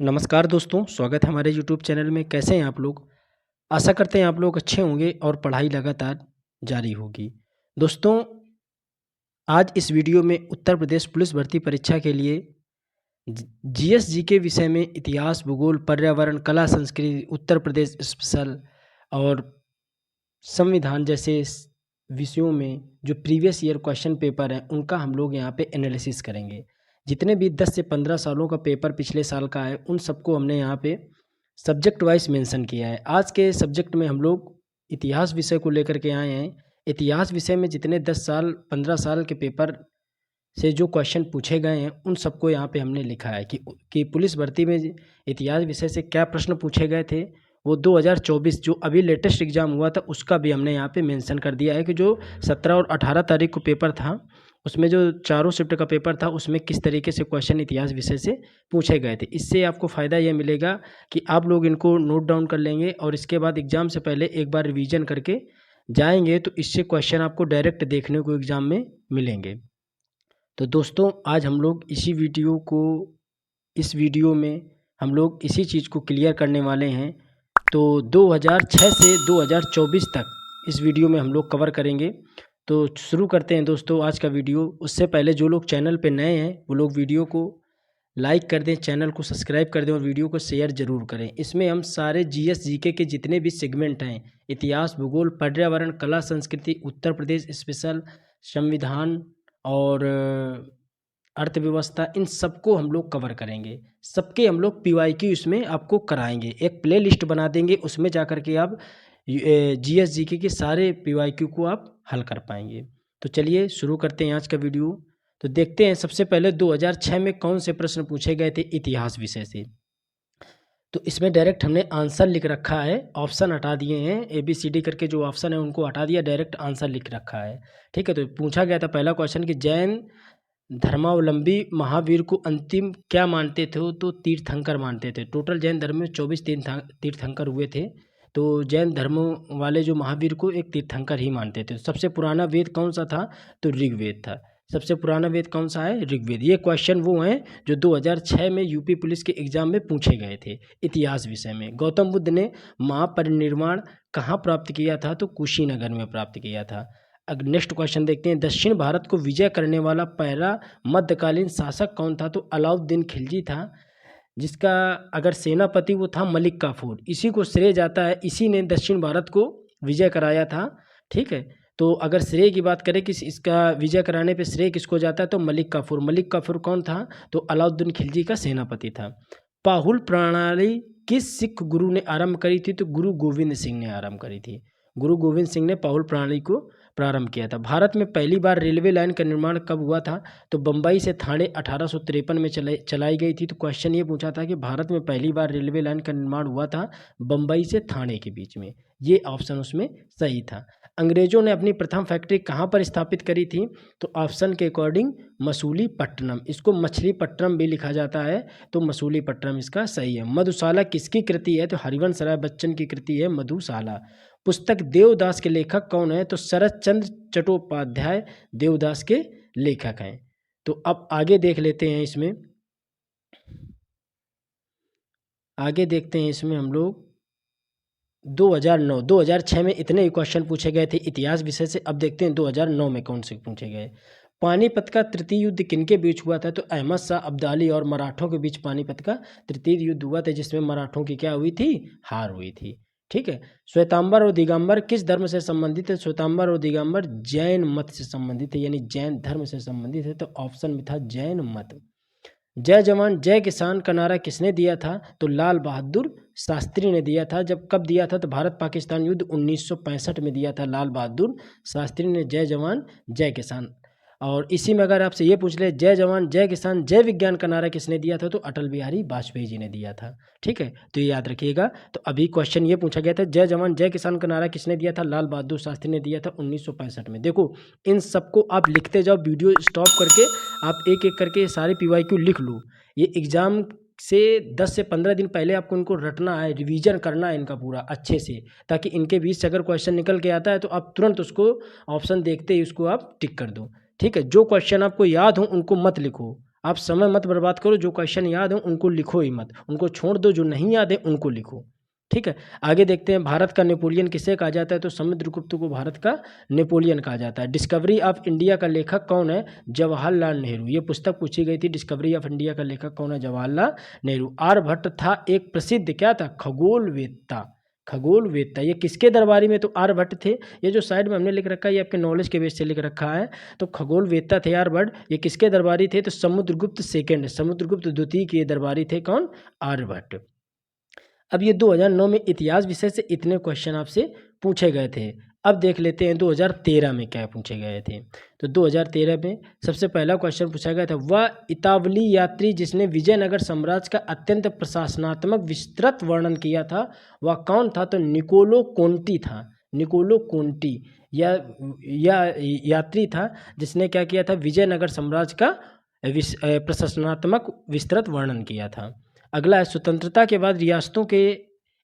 नमस्कार दोस्तों, स्वागत है हमारे यूट्यूब चैनल में। कैसे हैं आप लोग? आशा करते हैं आप लोग अच्छे होंगे और पढ़ाई लगातार जारी होगी। दोस्तों, आज इस वीडियो में उत्तर प्रदेश पुलिस भर्ती परीक्षा के लिए जीएस जीके विषय में इतिहास, भूगोल, पर्यावरण, कला, संस्कृति, उत्तर प्रदेश स्पेशल और संविधान जैसे विषयों में जो प्रीवियस ईयर क्वेश्चन पेपर हैं उनका हम लोग यहाँ पे एनालिसिस करेंगे। जितने भी 10 से 15 सालों का पेपर पिछले साल का है उन सबको हमने यहाँ पे सब्जेक्ट वाइज मेंशन किया है। आज के सब्जेक्ट में हम लोग इतिहास विषय को लेकर के आए हैं। इतिहास विषय में जितने 10 साल 15 साल के पेपर से जो क्वेश्चन पूछे गए हैं उन सबको यहाँ पे हमने लिखा है कि पुलिस भर्ती में इतिहास विषय से क्या प्रश्न पूछे गए थे। वो 2024 जो अभी लेटेस्ट एग्ज़ाम हुआ था उसका भी हमने यहाँ पे मेंशन कर दिया है कि जो 17 और 18 तारीख को पेपर था उसमें जो चारों शिफ्ट का पेपर था उसमें किस तरीके से क्वेश्चन इतिहास विषय से पूछे गए थे। इससे आपको फ़ायदा ये मिलेगा कि आप लोग इनको नोट डाउन कर लेंगे और इसके बाद एग्ज़ाम से पहले एक बार रिवीजन करके जाएंगे तो इससे क्वेश्चन आपको डायरेक्ट देखने को एग्ज़ाम में मिलेंगे। तो दोस्तों, आज हम लोग इस वीडियो में हम लोग इसी चीज़ को क्लियर करने वाले हैं। तो 2006 से 2024 तक इस वीडियो में हम लोग कवर करेंगे। तो शुरू करते हैं दोस्तों आज का वीडियो। उससे पहले जो लोग चैनल पे नए हैं वो लोग वीडियो को लाइक कर दें, चैनल को सब्सक्राइब कर दें और वीडियो को शेयर ज़रूर करें। इसमें हम सारे जीएस जीके के जितने भी सेगमेंट हैं, इतिहास, भूगोल, पर्यावरण, कला, संस्कृति, उत्तर प्रदेश स्पेशल, संविधान और अर्थव्यवस्था, इन सबको हम लोग कवर करेंगे। सबके हम लोग पीवाईक्यू इसमें आपको कराएंगे। एक प्ले लिस्ट बना देंगे, उसमें जा कर के आप जीएस जीके के सारे पीवाईक्यू को आप हल कर पाएंगे। तो चलिए शुरू करते हैं आज का वीडियो। तो देखते हैं सबसे पहले 2006 में कौन से प्रश्न पूछे गए थे इतिहास विषय से। तो इसमें डायरेक्ट हमने आंसर लिख रखा है, ऑप्शन हटा दिए हैं। ABCD करके जो ऑप्शन है उनको हटा दिया, डायरेक्ट आंसर लिख रखा है। ठीक है, तो पूछा गया था पहला क्वेश्चन कि जैन धर्मावलंबी महावीर को अंतिम क्या मानते थे? तो तीर्थंकर मानते थे। टोटल जैन धर्म में 24 तीर्थंकर हुए थे। तो जैन धर्म वाले जो महावीर को एक तीर्थंकर ही मानते थे। सबसे पुराना वेद कौन सा था? तो ऋग्वेद था। सबसे पुराना वेद कौन सा है? ऋग्वेद। ये क्वेश्चन वो हैं जो 2006 में यूपी पुलिस के एग्जाम में पूछे गए थे इतिहास विषय में। गौतम बुद्ध ने महापरिनिर्वाण कहाँ प्राप्त किया था? तो कुशीनगर में प्राप्त किया था। अब नेक्स्ट क्वेश्चन देखते हैं। दक्षिण भारत को विजय करने वाला पहला मध्यकालीन शासक कौन था? तो अलाउद्दीन खिलजी था, जिसका अगर सेनापति वो था मलिक काफूर। इसी को श्रेय जाता है, इसी ने दक्षिण भारत को विजय कराया था। ठीक है, तो अगर श्रेय की बात करें कि इसका विजय कराने पे श्रेय किसको जाता है तो मलिक काफूर। मलिक काफूर कौन था? तो अलाउद्दीन खिलजी का सेनापति था। पाहुल प्रणाली किस सिख गुरु ने आरंभ करी थी? तो गुरु गोविंद सिंह ने आरंभ करी थी। गुरु गोविंद सिंह ने पाहुल प्रणाली को प्रारंभ किया था। भारत में पहली बार रेलवे लाइन का निर्माण कब हुआ था? तो बम्बई से ठाणे 1853 में चलाई गई थी। तो क्वेश्चन ये पूछा था कि भारत में पहली बार रेलवे लाइन का निर्माण हुआ था बम्बई से ठाणे के बीच में। ये ऑप्शन उसमें सही था। अंग्रेजों ने अपनी प्रथम फैक्ट्री कहाँ पर स्थापित करी थी? तो ऑप्शन के अकॉर्डिंग मसूलीपट्टनम। इसको मछलीपट्टनम भी लिखा जाता है, तो मसूलीपट्टनम इसका सही है। मधुशाला किसकी कृति है? तो हरिवंश राय बच्चन की कृति है मधुशाला। पुस्तक देवदास के लेखक कौन है? तो शरत चंद्र चट्टोपाध्याय देवदास के लेखक हैं। तो अब आगे देख लेते हैं। आगे देखते हैं इसमें हम लोग 2006 में इतने ही क्वेश्चन पूछे गए थे इतिहास विषय से। अब देखते हैं 2009 में कौन से पूछे गए। पानीपत का तृतीय युद्ध किनके बीच हुआ था? तो अहमद शाह अब्दाली और मराठों के बीच पानीपत का तृतीय युद्ध हुआ था, जिसमें मराठों की क्या हुई थी? हार हुई थी। ठीक है, श्वेतांबर और दिगंबर किस धर्म से संबंधित है? श्वेतांबर और दिगंबर जैन मत से संबंधित है, यानी जैन धर्म से संबंधित है। तो ऑप्शन में था जैन मत। जय जवान जय किसान का नारा किसने दिया था? तो लाल बहादुर शास्त्री ने दिया था। जब कब दिया था? तो भारत पाकिस्तान युद्ध 1965 में दिया था लाल बहादुर शास्त्री ने जय जवान जय किसान। और इसी में अगर आपसे ये पूछ ले जय जवान जय किसान जय विज्ञान का नारा किसने दिया था? तो अटल बिहारी वाजपेयी जी ने दिया था। ठीक है, तो ये याद रखिएगा। तो अभी क्वेश्चन ये पूछा गया था जय जवान जय किसान का नारा किसने दिया था? लाल बहादुर शास्त्री ने दिया था 1965 में। देखो, इन सबको आप लिखते जाओ, वीडियो स्टॉप करके आप एक एक करके सारे पीवाईक्यू लिख लो। ये एग्जाम से 10 से 15 दिन पहले आपको इनको रटना है, रिवीजन करना है इनका पूरा अच्छे से, ताकि इनके बीच से अगर क्वेश्चन निकल के आता है तो आप तुरंत उसको ऑप्शन देखते ही उसको आप टिक कर दो। ठीक है, जो क्वेश्चन आपको याद हो उनको मत लिखो, आप समय मत बर्बाद करो, जो क्वेश्चन याद हो उनको लिखो ही मत, उनको छोड़ दो, जो नहीं याद है उनको लिखो। ठीक है, आगे देखते हैं। भारत का नेपोलियन किसे कहा जाता है? तो समुद्रगुप्त को भारत का नेपोलियन कहा जाता है। डिस्कवरी ऑफ इंडिया का लेखक कौन है? जवाहरलाल नेहरू। ये पुस्तक पूछी गई थी, डिस्कवरी ऑफ इंडिया का लेखक कौन है? जवाहरलाल नेहरू। आर्यभट्ट था एक प्रसिद्ध क्या था? खगोलवेत्ता। खगोलवेत्ता। ये किसके दरबारी में? तो आर्यभट्ट थे। ये जो साइड में हमने लिख रखा है ये आपके नॉलेज के बेस से लिख रखा है। तो खगोलवेत्ता थे आर्यभट्ट। ये किसके दरबारी थे? तो समुद्रगुप्त सेकंड, समुद्रगुप्त द्वितीय के दरबारी थे। कौन? आर्यभट्ट। अब ये 2009 में इतिहास विषय से इतने क्वेश्चन आपसे पूछे गए थे। अब देख लेते हैं 2013 में क्या पूछे गए थे। तो 2013 में सबसे पहला क्वेश्चन पूछा गया था, वह इतावली यात्री जिसने विजयनगर साम्राज्य का अत्यंत प्रशासनात्मक विस्तृत वर्णन किया था वह कौन था? तो निकोलो कोंटी था। निकोलो कोंटी या यात्री था जिसने क्या किया था? विजयनगर साम्राज्य का प्रशासनात्मक विस्तृत वर्णन किया था। अगला है, स्वतंत्रता के बाद रियासतों के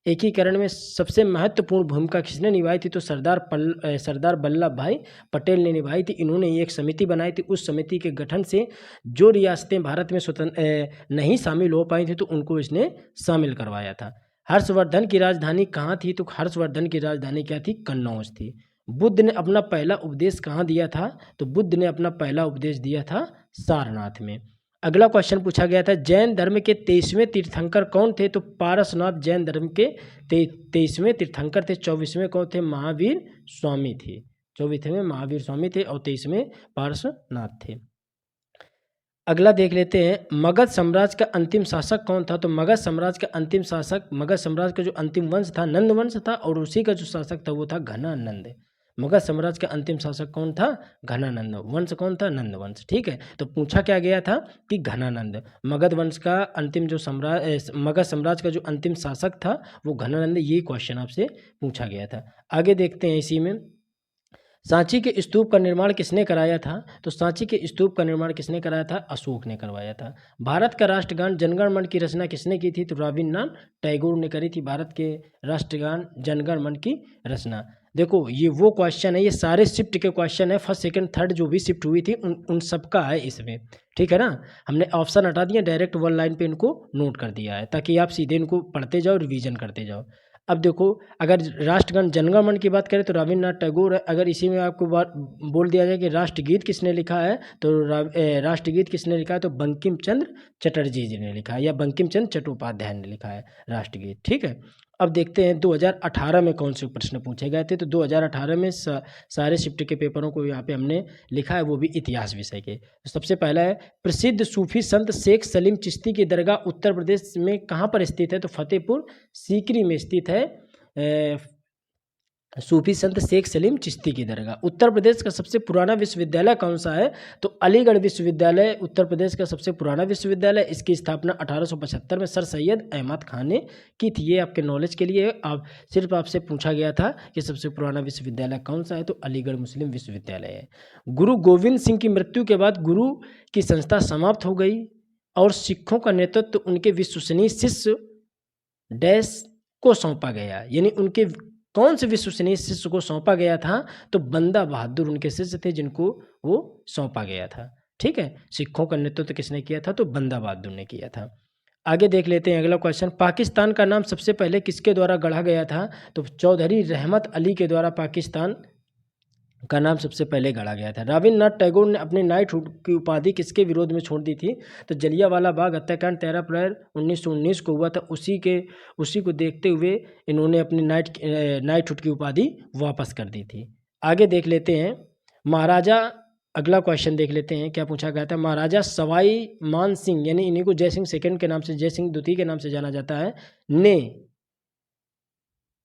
एकीकरण में सबसे महत्वपूर्ण भूमिका किसने निभाई थी? तो सरदार वल्लभ भाई पटेल ने निभाई थी। इन्होंने एक समिति बनाई थी, उस समिति के गठन से जो रियासतें भारत में नहीं शामिल हो पाई थी तो उनको इसने शामिल करवाया था। हर्षवर्धन की राजधानी कहाँ थी? तो हर्षवर्धन की राजधानी क्या थी? कन्नौज थी। बुद्ध ने अपना पहला उपदेश कहाँ दिया था? तो बुद्ध ने अपना पहला उपदेश दिया था सारनाथ में। अगला क्वेश्चन पूछा गया था, जैन धर्म के 23वें तीर्थंकर कौन थे? तो पारसनाथ जैन धर्म के 23वें तीर्थंकर थे। 24वें कौन थे? महावीर स्वामी थे। 24वें महावीर स्वामी थे और 23वें पारसनाथ थे। अगला देख लेते हैं, मगध साम्राज्य का अंतिम शासक कौन था? तो मगध साम्राज्य का अंतिम शासक, मगध साम्राज्य का जो अंतिम वंश था नंद वंश था और उसी का जो शासक था वो था घनानंद। मगध साम्राज्य का अंतिम शासक कौन था? घनानंद। वंश कौन था? नंद वंश। ठीक है, तो पूछा क्या गया था कि घनानंद। मगध वंश का अंतिम जो मगध साम्राज्य का जो अंतिम शासक था वो घनानंद। ये क्वेश्चन आपसे पूछा गया था। आगे देखते हैं, इसी में सांची के स्तूप का निर्माण किसने कराया था? तो सांची के स्तूप का निर्माण किसने कराया था? अशोक ने करवाया था। भारत का राष्ट्रगान जनगण मन की रचना किसने की थी? तो रविन्द्रनाथ टैगोर ने करी थी भारत के राष्ट्रगान जनगण मन की रचना। देखो ये वो क्वेश्चन है, ये सारे शिफ्ट के क्वेश्चन है, फर्स्ट सेकंड थर्ड जो भी शिफ्ट हुई थी उन सबका है इसमें। ठीक है ना, हमने ऑप्शन हटा दिया, डायरेक्ट वन लाइन पे इनको नोट कर दिया है ताकि आप सीधे इनको पढ़ते जाओ, रिवीजन करते जाओ। अब देखो, अगर राष्ट्रगान जनगण मन की बात करें तो रविन्द्रनाथ टैगोर है। अगर इसी में आपको बात बोल दिया जाए कि राष्ट्रगीत किसने लिखा है तो राष्ट्रगीत किसने लिखा है? तो बंकिम चंद्र चटर्जी जी ने लिखा है या बंकिम चंद्र चट्टोपाध्याय ने लिखा है राष्ट्रगीत। ठीक है, अब देखते हैं 2018 में कौन से प्रश्न पूछे गए थे। तो 2018 में सारे शिफ्ट के पेपरों को यहाँ पे हमने लिखा है, वो भी इतिहास विषय के। तो सबसे पहला है, प्रसिद्ध सूफी संत शेख सलीम चिश्ती की दरगाह उत्तर प्रदेश में कहाँ पर स्थित है? तो फतेहपुर सीकरी में स्थित है सूफी संत शेख सलीम चिश्ती की दरगाह। उत्तर प्रदेश का सबसे पुराना विश्वविद्यालय कौन सा है? तो अलीगढ़ विश्वविद्यालय उत्तर प्रदेश का सबसे पुराना विश्वविद्यालय। इसकी स्थापना 1875 में सर सैयद अहमद खान ने की थी। ये आपके नॉलेज के लिए सिर्फ आपसे पूछा गया था कि सबसे पुराना विश्वविद्यालय कौन सा है, तो अलीगढ़ मुस्लिम विश्वविद्यालय है। गुरु गोविंद सिंह की मृत्यु के बाद गुरु की संस्था समाप्त हो गई और सिखों का नेतृत्व उनके विश्वसनीय शिष्य डैश को सौंपा गया। यानी उनके कौन से विश्वसनीय शिष्य को सौंपा गया था? तो बंदा बहादुर उनके शिष्य थे जिनको वो सौंपा गया था। ठीक है, सिखों का नेतृत्व किसने किया था? तो बंदा बहादुर ने किया था। आगे देख लेते हैं अगला क्वेश्चन, पाकिस्तान का नाम सबसे पहले किसके द्वारा गढ़ा गया था? तो चौधरी रहमत अली के द्वारा पाकिस्तान का नाम सबसे पहले गढ़ा गया था। रविन्द्रनाथ टैगोर ने अपने नाइटहुड की उपाधि किसके विरोध में छोड़ दी थी? तो जलियांवाला बाग हत्याकांड 13 अप्रैल 1919 को हुआ था, उसी को देखते हुए इन्होंने अपनी नाइटहुड की उपाधि वापस कर दी थी। आगे देख लेते हैं महाराजा, अगला क्वेश्चन देख लेते हैं क्या पूछा गया था। महाराजा सवाई मान सिंह, यानी इन्हीं को जय सिंह सेकंड के नाम से, जय सिंह द्वितीय के नाम से जाना जाता है, ने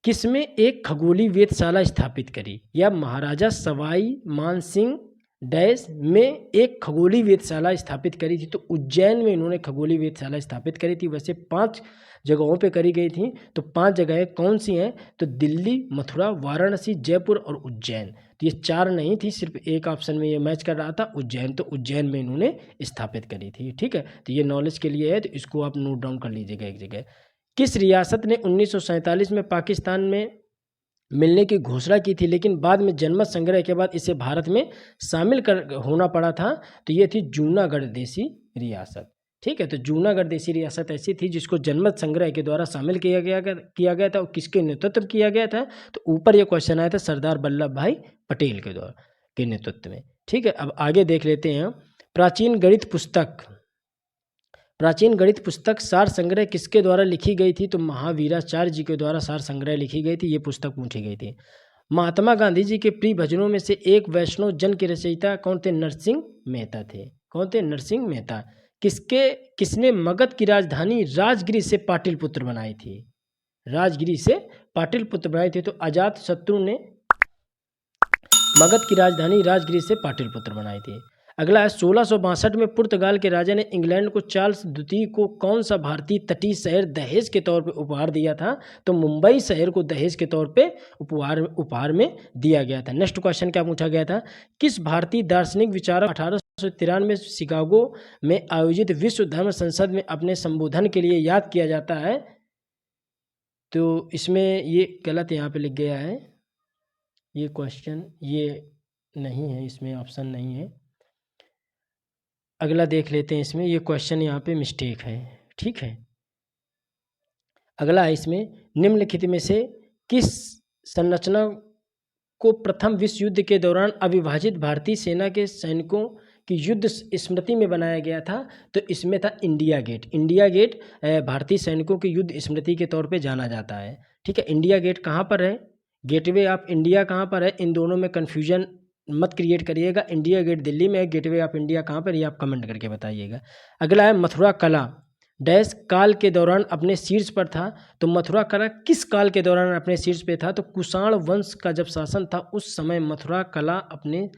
किसमें एक खगोलीय वेधशाला स्थापित करी? या महाराजा सवाई मानसिंह डैश में एक खगोलीय वेधशाला स्थापित करी थी? तो उज्जैन में इन्होंने खगोलीय वेधशाला स्थापित करी थी। वैसे 5 जगहों पे करी गई थी, तो 5 जगहें कौन सी हैं? तो दिल्ली, मथुरा, वाराणसी, जयपुर और उज्जैन। तो ये 4 नहीं थी, सिर्फ एक ऑप्शन में ये मैच कर रहा था उज्जैन, तो उज्जैन में इन्होंने स्थापित करी थी। ठीक है, तो ये नॉलेज के लिए है, तो इसको आप नोट डाउन कर लीजिएगा एक जगह। किस रियासत ने 1947 में पाकिस्तान में मिलने की घोषणा की थी, लेकिन बाद में जनमत संग्रह के बाद इसे भारत में शामिल कर होना पड़ा था। तो ये थी जूनागढ़ देसी रियासत। ठीक है, तो जूनागढ़ देसी रियासत ऐसी थी जिसको जनमत संग्रह के द्वारा शामिल किया गया था। और किसके नेतृत्व किया गया था? तो ऊपर ये क्वेश्चन आया था सरदार वल्लभ भाई पटेल के द्वारा के नेतृत्व में। ठीक है, अब आगे देख लेते हैं। प्राचीन गणित पुस्तक सार संग्रह किसके द्वारा लिखी गई थी? तो महावीराचार्य जी के द्वारा सार संग्रह लिखी गई थी। ये पुस्तक पूछी गई थी। महात्मा गांधी जी के प्रिय भजनों में से एक वैष्णव जन के रचयिता कौन थे? नरसिंह मेहता थे। कौन थे? नरसिंह मेहता। किसने मगध की राजधानी राजगिरी से पाटलिपुत्र बनाई थी? राजगिरी से पाटलिपुत्र बनाई थी। तो अजात शत्रु ने मगध की राजधानी राजगिरी से पाटलिपुत्र बनाई थी। अगला है 1662 में पुर्तगाल के राजा ने इंग्लैंड को चार्ल्स द्वितीय को कौन सा भारतीय तटीय शहर दहेज के तौर पर उपहार दिया था? तो मुंबई शहर को दहेज के तौर पे उपहार में दिया गया था। नेक्स्ट क्वेश्चन क्या पूछा गया था? किस भारतीय दार्शनिक विचारक 1893 शिकागो में आयोजित विश्व धर्म संसद में अपने संबोधन के लिए याद किया जाता है? तो इसमें ये गलत यहाँ पे लिख गया है, ये क्वेश्चन ये नहीं है, इसमें ऑप्शन नहीं है। अगला देख लेते हैं। इसमें ये क्वेश्चन यहाँ पे मिस्टेक है। ठीक है, अगला है इसमें निम्नलिखित में से किस संरचना को प्रथम विश्व युद्ध के दौरान अविभाजित भारतीय सेना के सैनिकों की युद्ध स्मृति में बनाया गया था? तो इसमें था इंडिया गेट। इंडिया गेट भारतीय सैनिकों की युद्ध स्मृति के तौर पे जाना जाता है। ठीक है, इंडिया गेट कहाँ पर है? गेटवे ऑफ इंडिया कहाँ पर है? इन दोनों में कन्फ्यूजन मत क्रिएट करिएगा। इंडिया गेट दिल्ली में है, गेटवे ऑफ इंडिया कहाँ पर, ये आप कमेंट करके बताइएगा। अगला है मथुरा कला डैश काल के दौरान अपने शीर्ष पर था? तो मथुरा कला किस काल के दौरान अपने शीर्ष पे था? तो कुषाण वंश का जब शासन था उस समय मथुरा कला अपने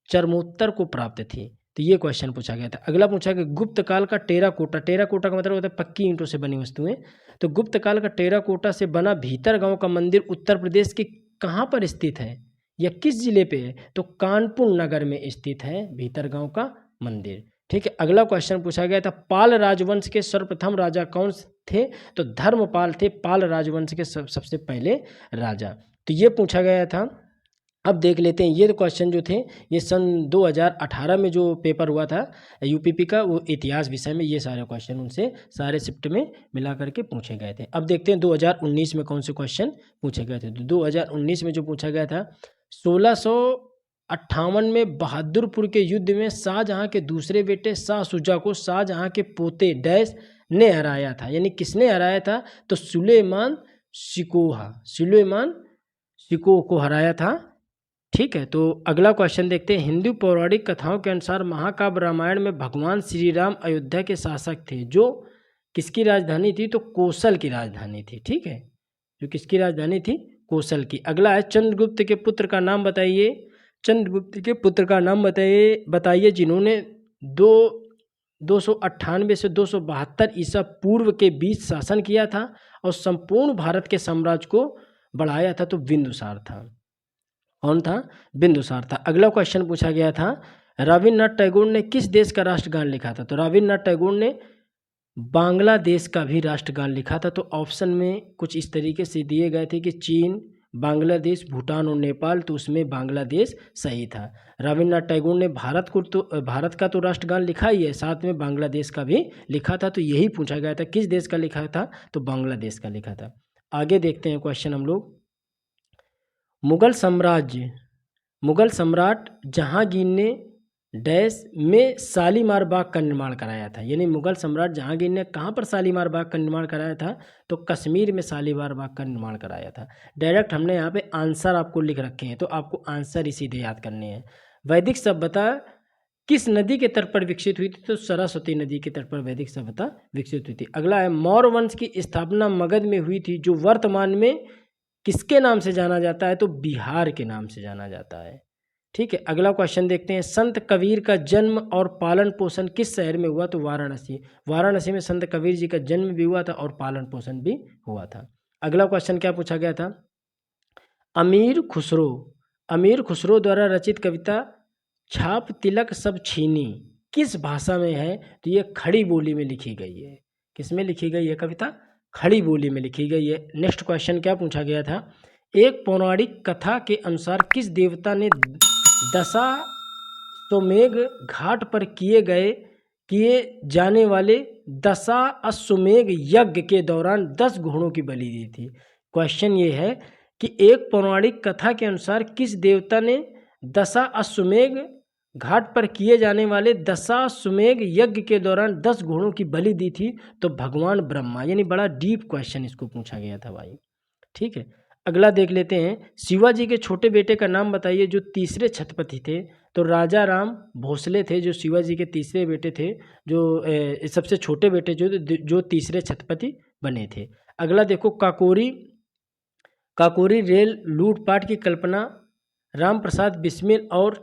चरमोत्तर को प्राप्त थी। तो ये क्वेश्चन पूछा गया था। अगला पूछा गया गुप्त काल का टेराकोटा। टेराकोटा का मतलब होता है पक्की ईंटों से बनी वस्तुएं। तो गुप्त काल का टेराकोटा से बना भीतर गांव का मंदिर उत्तर प्रदेश के कहाँ पर स्थित है या किस जिले पे है? तो कानपुर नगर में स्थित है भीतर गांव का मंदिर। ठीक है, अगला क्वेश्चन पूछा गया था पाल राजवंश के सर्वप्रथम राजा कौन थे? तो धर्मपाल थे पाल राजवंश के सबसे पहले राजा। तो ये पूछा गया था। अब देख लेते हैं ये क्वेश्चन जो थे ये सन 2018 में जो पेपर हुआ था यूपीपी का, वो इतिहास विषय में ये सारे क्वेश्चन उनसे सारे शिफ्ट में मिला करके पूछे गए थे। अब देखते हैं 2019 में कौन से क्वेश्चन पूछे गए थे। तो 2019 में जो पूछा गया था 1658 में बहादुरपुर के युद्ध में शाहजहां के दूसरे बेटे शाह शुजा को शाहजहां के पोते डैश ने हराया था, यानी किसने हराया था? तो सुलेमान शिकोह को हराया था। ठीक है, तो अगला क्वेश्चन देखते हैं। हिंदू पौराणिक कथाओं के अनुसार महाकाव्य रामायण में भगवान श्री राम अयोध्या के शासक थे जो किसकी राजधानी थी? तो कौशल की राजधानी थी। ठीक है, जो किसकी राजधानी थी? कौशल की। अगला है चंद्रगुप्त के पुत्र का नाम बताइए। चंद्रगुप्त के पुत्र का नाम बताइए जिन्होंने 298 से 272 ईसा पूर्व के बीच शासन किया था और संपूर्ण भारत के साम्राज्य को बढ़ाया था। तो बिंदुसार था। कौन था? बिंदुसार था। अगला क्वेश्चन पूछा गया था रविन्द्रनाथ टैगोर ने किस देश का राष्ट्रगान लिखा था? तो रविन्द्रनाथ टैगोर ने बांग्लादेश का भी राष्ट्रगान लिखा था। तो ऑप्शन में कुछ इस तरीके से दिए गए थे कि चीन, बांग्लादेश, भूटान और नेपाल, तो उसमें बांग्लादेश सही था। रविन्द्रनाथ टैगोर ने भारत का तो राष्ट्रगान लिखा ही है, साथ में बांग्लादेश का भी लिखा था। तो यही पूछा गया था किस देश का लिखा था? तो बांग्लादेश का लिखा था। आगे देखते हैं क्वेश्चन हम लोग। मुगल सम्राट जहांगीर ने डैश में शालीमार बाग का निर्माण कराया था, यानी मुगल सम्राट जहांगीर ने कहाँ पर शालीमार बाग का निर्माण कराया था? तो कश्मीर में शालीमार बाग का निर्माण कराया था। डायरेक्ट हमने यहाँ पे आंसर आपको लिख रखे हैं, तो आपको आंसर ही सीधे याद करने हैं। वैदिक सभ्यता किस नदी के तट पर विकसित हुई थी? तो सरस्वती नदी के तट पर वैदिक सभ्यता विकसित हुई थी। अगला है मौर्य वंश की स्थापना मगध में हुई थी जो वर्तमान में किसके नाम से जाना जाता है? तो बिहार के नाम से जाना जाता है। ठीक है, अगला क्वेश्चन देखते हैं। संत कबीर का जन्म और पालन पोषण किस शहर में हुआ? तो वाराणसी। वाराणसी में संत कबीर जी का जन्म भी हुआ था और पालन पोषण भी हुआ था। अगला क्वेश्चन क्या पूछा गया था? अमीर खुसरो द्वारा रचित कविता छाप तिलक सब छीनी किस भाषा में है? तो ये खड़ी बोली में लिखी गई है। किस में लिखी गई है कविता? खड़ी बोली में लिखी गई है। नेक्स्ट क्वेश्चन क्या पूछा गया था? एक पौराणिक कथा के अनुसार किस देवता ने दशाश्वमेध घाट पर किए जाने वाले दशाश्वमेध यज्ञ के दौरान 10 घोड़ों की बलि दी थी? क्वेश्चन ये है कि एक पौराणिक कथा के अनुसार किस देवता ने दशाश्वमेध घाट पर किए जाने वाले दशाश्वमेध यज्ञ के दौरान 10 घोड़ों की बलि दी थी? तो भगवान ब्रह्मा। यानी बड़ा डीप क्वेश्चन इसको पूछा गया था भाई। ठीक है, अगला देख लेते हैं। शिवाजी के छोटे बेटे का नाम बताइए जो तीसरे छत्रपति थे। तो राजा राम भोसले थे जो शिवाजी के तीसरे बेटे थे, जो सबसे छोटे बेटे जो तीसरे छत्रपति बने थे। अगला देखो, काकोरी रेल लूटपाट की कल्पना राम प्रसाद बिस्मिल और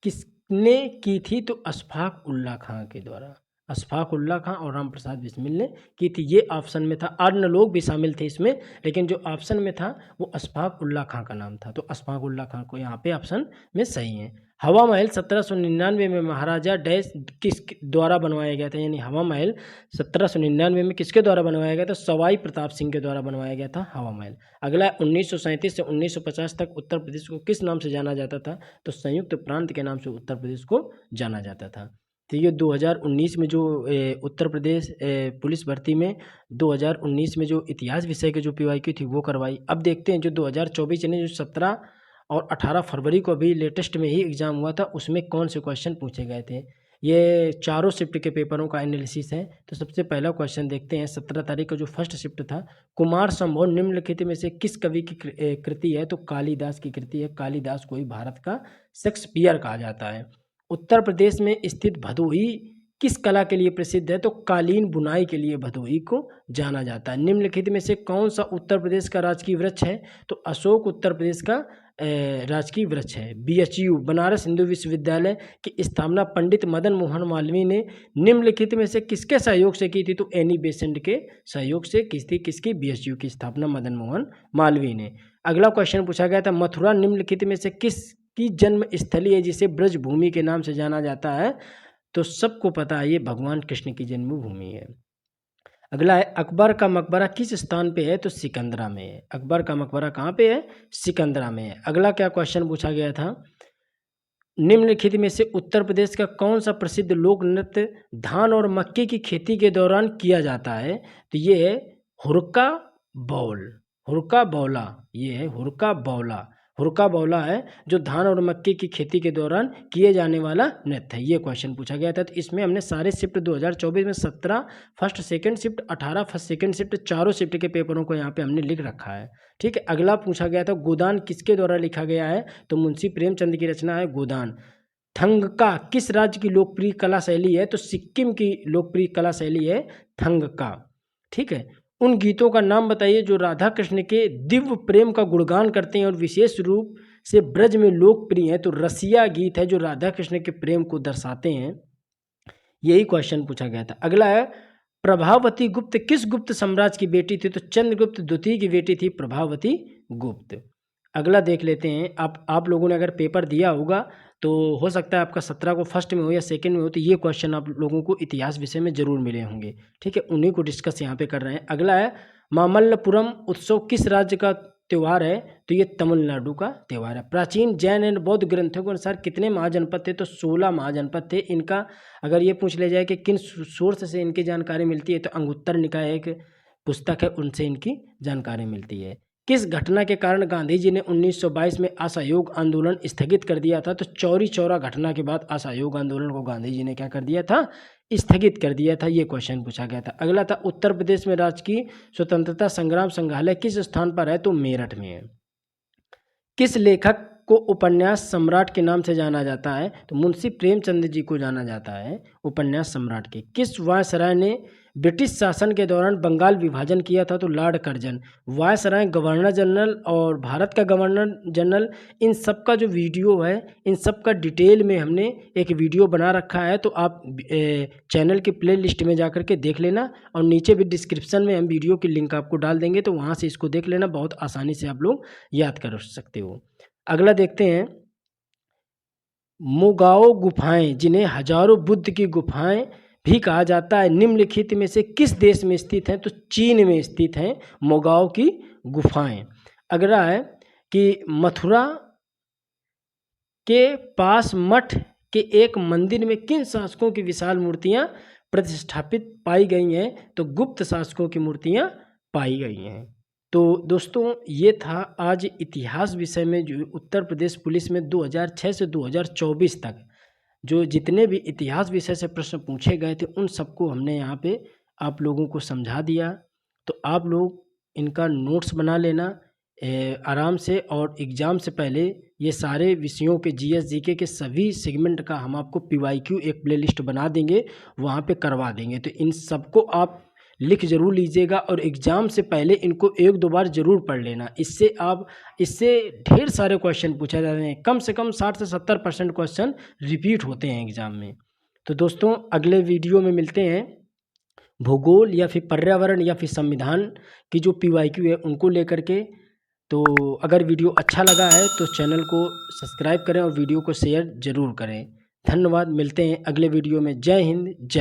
किसने की थी? तो अशफाक उल्ला खां के द्वारा। अशफाक उल्ला खां और राम प्रसाद बिस्मिल ने की थी। ये ऑप्शन में था। अन्य लोग भी शामिल थे इसमें, लेकिन जो ऑप्शन में था वो अशफाक उल्ला खां का नाम था। तो अशफाक उल्ला खां को यहाँ पे ऑप्शन में सही है। हवा महल 1799 में महाराजा डैश किस द्वारा बनवाया गया था? यानी हवा महल 1799 में किसके द्वारा बनवाया गया था? सवाई प्रताप सिंह के द्वारा बनवाया गया था हवा महल। अगला 1937 से 1950 तक उत्तर प्रदेश को किस नाम से जाना जाता था? तो संयुक्त प्रांत के नाम से उत्तर प्रदेश को जाना जाता था। तो ये 2019 में जो उत्तर प्रदेश पुलिस भर्ती में 2019 में जो इतिहास विषय की जो PYQ थी वो करवाई। अब देखते हैं जो 2024 यानी जो 17 और 18 फरवरी को अभी लेटेस्ट में ही एग्ज़ाम हुआ था, उसमें कौन से क्वेश्चन पूछे गए थे। ये चारों शिफ्ट के पेपरों का एनालिसिस है। तो सबसे पहला क्वेश्चन देखते हैं। 17 तारीख का जो फर्स्ट शिफ्ट था, कुमार संभव निम्नलिखित में से किस कवि की कृति है? तो कालिदास की कृति है। कालिदास को ही भारत का शेक्सपियर कहा जाता है। उत्तर प्रदेश में स्थित भदोही किस कला के लिए प्रसिद्ध है? तो कालीन बुनाई के लिए भदोही को जाना जाता है। निम्नलिखित में से कौन सा उत्तर प्रदेश का राजकीय वृक्ष है? तो अशोक उत्तर प्रदेश का राजकीय वृक्ष है। BHU बनारस हिंदू विश्वविद्यालय की स्थापना पंडित मदन मोहन मालवीय ने निम्नलिखित में से किसके सहयोग से की थी? तो एनी बेसेंट के सहयोग से की थी। किसकी? BHU की स्थापना मदन मोहन मालवीय ने। अगला क्वेश्चन पूछा गया था, मथुरा निम्नलिखित में से किस की जन्म स्थली है जिसे ब्रज भूमि के नाम से जाना जाता है? तो सबको पता है ये भगवान कृष्ण की जन्मभूमि है। अगला है, अकबर का मकबरा किस स्थान पे है? तो सिकंदरा में है। अकबर का मकबरा कहाँ पे है? सिकंदरा में है। अगला क्या क्वेश्चन पूछा गया था, निम्नलिखित में से उत्तर प्रदेश का कौन सा प्रसिद्ध लोक नृत्य धान और मक्के की खेती के दौरान किया जाता है? तो ये है हुरका बौल, हुरका बौला। ये है हुरका बौला। हुरका बौला है जो धान और मक्के की खेती के दौरान किए जाने वाला नृत्य है। ये क्वेश्चन पूछा गया था। तो इसमें हमने सारे शिफ्ट 2024 में 17 first second shift, 18 first second shift, चारों शिफ्ट के पेपरों को यहाँ पे हमने लिख रखा है। ठीक है, अगला पूछा गया था, गोदान किसके द्वारा लिखा गया है? तो मुंशी प्रेमचंद की रचना है गोदान। थंगका किस राज्य की लोकप्रिय कला शैली है? तो सिक्किम की लोकप्रिय कला शैली है थंगका। ठीक है, उन गीतों का नाम बताइए जो राधा कृष्ण के दिव्य प्रेम का गुणगान करते हैं और विशेष रूप से ब्रज में लोकप्रिय हैं। तो रसिया गीत है जो राधा कृष्ण के प्रेम को दर्शाते हैं। यही क्वेश्चन पूछा गया था। अगला है, प्रभावती गुप्त किस गुप्त साम्राज्य की बेटी थी? तो चंद्रगुप्त द्वितीय की बेटी थी प्रभावती गुप्त। अगला देख लेते हैं। आप लोगों ने अगर पेपर दिया होगा तो हो सकता है आपका 17 को फर्स्ट में हो या सेकंड में हो, तो ये क्वेश्चन आप लोगों को इतिहास विषय में जरूर मिले होंगे। ठीक है, उन्हीं को डिस्कस यहाँ पे कर रहे हैं। अगला है, मामल्लपुरम उत्सव किस राज्य का त्यौहार है? तो ये तमिलनाडु का त्यौहार है। प्राचीन जैन एंड बौद्ध ग्रंथों के अनुसार कितने महाजनपद थे? तो 16 महाजनपद थे। इनका अगर ये पूछ लिया जाए कि किन सोर्स से इनकी जानकारी मिलती है, तो अंगुत्तर निकाय एक पुस्तक है, उनसे इनकी जानकारी मिलती है। किस घटना के कारण गांधी जी ने 1922 में असहयोग आंदोलन स्थगित कर दिया था? तो चौरी चौरा घटना के बाद असहयोग आंदोलन को गांधी जी ने क्या कर दिया था? स्थगित कर दिया था। ये क्वेश्चन पूछा गया था। अगला था, उत्तर प्रदेश में राजकीय स्वतंत्रता संग्राम संग्रहालय किस स्थान पर है? तो मेरठ में है। किस लेखक को उपन्यास सम्राट के नाम से जाना जाता है? तो मुंशी प्रेमचंद जी को जाना जाता है उपन्यास सम्राट के। किस वायसराय ने ब्रिटिश शासन के दौरान बंगाल विभाजन किया था? तो Lord Curzon. Viceroy, governor general और भारत का गवर्नर जनरल, इन सब का जो वीडियो है, इन सब का डिटेल में हमने एक वीडियो बना रखा है। तो आप चैनल की प्ले लिस्ट में जाकर के देख लेना, और नीचे भी डिस्क्रिप्शन में हम वीडियो की लिंक आपको डाल देंगे, तो वहाँ से इसको देख लेना। बहुत आसानी से आप लोग याद कर सकते हो। अगला देखते हैं, मोगाओ गुफाएं जिन्हें हजारों बुद्ध की गुफाएं भी कहा जाता है, निम्नलिखित में से किस देश में स्थित हैं? तो चीन में स्थित हैं मोगाओ की गुफाएं। अगला है कि मथुरा के पास मठ के एक मंदिर में किन शासकों की विशाल मूर्तियां प्रतिष्ठापित पाई गई हैं? तो गुप्त शासकों की मूर्तियां पाई गई हैं। तो दोस्तों ये था आज इतिहास विषय में जो उत्तर प्रदेश पुलिस में 2006 से 2024 तक जो जितने भी इतिहास विषय से प्रश्न पूछे गए थे उन सबको हमने यहाँ पे आप लोगों को समझा दिया। तो आप लोग इनका नोट्स बना लेना आराम से, और एग्ज़ाम से पहले ये सारे विषयों के जीएस जीके के सभी सेगमेंट का हम आपको पीवाईक्यू एक प्लेलिस्ट बना देंगे, वहाँ पे करवा देंगे। तो इन सबको आप लिख ज़रूर लीजिएगा और एग्ज़ाम से पहले इनको एक दो बार ज़रूर पढ़ लेना। इससे ढेर सारे क्वेश्चन पूछे जाते हैं, कम से कम 60 से 70% क्वेश्चन रिपीट होते हैं एग्ज़ाम में। तो दोस्तों अगले वीडियो में मिलते हैं, भूगोल या फिर पर्यावरण या फिर संविधान की जो पीवाईक्यू है उनको लेकर के। तो अगर वीडियो अच्छा लगा है तो चैनल को सब्सक्राइब करें और वीडियो को शेयर ज़रूर करें। धन्यवाद, मिलते हैं अगले वीडियो में। जय हिंद, जय